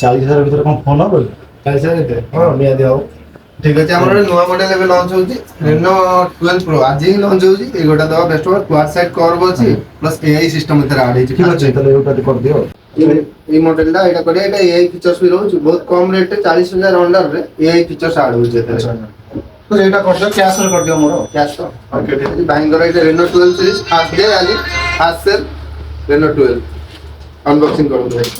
40,000 ଭିତରେ କ'ଣ ଫୋନ୍ ହବ? 40,000 ଭିତରେ ହଁ ନିହାତି ହବ। ଠିକ ଅଛି ଆମର ଗୋଟେ ନୂଆ ମଡେଲ ଏବେ ଲଞ୍ଚ ହଉଛି Reno 12 Pro ଆଜି ହିଁ ଲଞ୍ଚ ହଉଛି। ଏଇ ଗୋଟା ଦବା ବେଷ୍ଟ ହବ। କ୍ୱାଡ ସାଇଡ୍ କର୍ଭ ଅଛି ପ୍ଲସ୍ AI ସିଷ୍ଟମ ଭିତରେ ଆଡ୍ ହେଇଛି। ଠିକ୍ ଅଛି ତାହେଲେ ଏଇଟା କରିଦିଅ। এই মডেলটা এটা করে এটা AI ফিচর্স ବି ରହୁଛି ବହୁତ କମ ରେଟ୍ ରେ 40,000 ଅଣ୍ଡରରେ AI ଫିଚର୍ସ ଆଡ୍ ହଉଛି ଏଥିରେ। ତ ଏଇଟା କରିଦିଅ କ୍ୟାସ୍ରେ କରିଦିଅ ମୋର। କ୍ୟାସ୍ ତ ଓକେ ଠିକ ଅଛି। ଭାଇଙ୍କର ଏଇଟା Reno 12 ସିରିଜ ଫାଷ୍ଟ ଡେ ଆଜି ଫାଷ୍ଟ ସେଲ୍ Reno 12 ଅନବକ୍ସିଂ କରନ୍ତୁ ଭାଇ।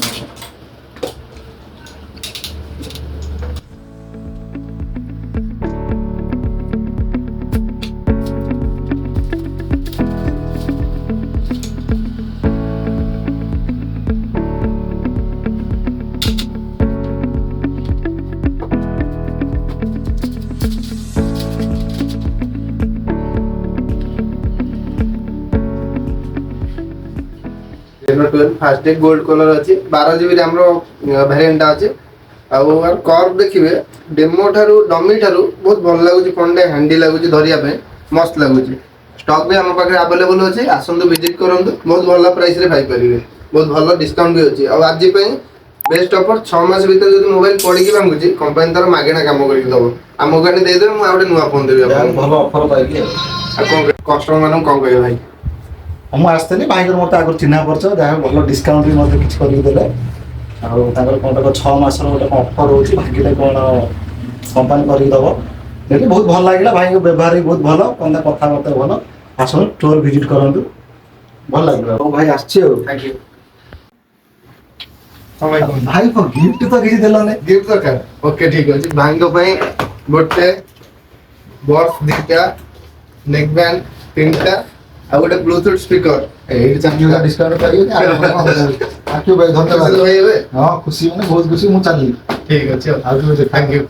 Reno 12 fast day gold colour अछि 12 जीबी रैम रो वेरिएंट अछि आउ यार कर्व देखिबे डेमो ठारू डमी ठारू बहुत भल लागुची फोन डे हैंडी लागुची धरिया पे मस्त लागुची। स्टॉक भी हम पाखे अवेलेबल अछि आसंतु विजिट करंतु बहुत भल प्राइस रे पाई परिबे। बहुत भल डिस्काउंट भी अछि। आ आज पे बेस्ट ऑफर 6 मास भीतर जदि मोबाइल पड़ी के भांगुची कंपनी तार मागेना काम करि दबो हमो गाडी दे देबे मु आउटे नुवा फोन देबे आपन भल ऑफर पाइकी आ कोन कस्टमर मानन कोन कहबे भाई ମୁଁ ଆସିଥିଲି ଭାଇଙ୍କର ମୋତେ ଆଗରୁ ଚିହ୍ନା ପରିଚୟ ଯାହା ଭଲ ଡିସକାଉଣ୍ଟ ବି ମୋତେ କିଛି କରିକି ଦେଲେ। ଆଉ ତାଙ୍କର କ'ଣ ତାଙ୍କ 6 ମାସର ଗୋଟେ ଅଫର ରହୁଛି ଭାଗିଲେ କ'ଣ କମ୍ପାନୀ କରିକି ଦେବ। ସେଠି ବହୁତ ଭଲ ଲାଗିଲା ଭାଇଙ୍କ ବ୍ୟବହାର ବି ବହୁତ ଭଲ କ'ଣ କଥାବାର୍ତ୍ତା ଭଲ। ଆସନ୍ତୁ ଷ୍ଟୋର ଭିଜିଟ୍ କରନ୍ତୁ ଭଲ ଲାଗିଲା। ହଉ ଭାଇ ଆସିଛି ଆଉ थैंक यू ହଁ ଭାଇ କୁହନ୍ତୁ। ଭାଇ କ'ଣ ଗିଫ୍ଟ ତ କିଛି ଦେଲନି? गिफ्ट दरकार ओके ठीक अछि भांग पई गोटे बॉक्स दिटा नेक बैंड तीनटा आ गोटे ब्लूटूथ स्पीकर एही ଚାକିରିଟା ଡିସକାଉଣ୍ଟ ପାଇବେ ଥ୍ୟାଙ୍କ ୟୁ ଭାଇ ଧନ୍ୟବାଦ भाई ଏବେ ହଁ ଖୁସି ମାନେ ବହୁତ ଖୁସି ମୁଁ ଚାଲିଲି। ठीक अछि ଆଉ କେବେ ଦେଖା थैंक यू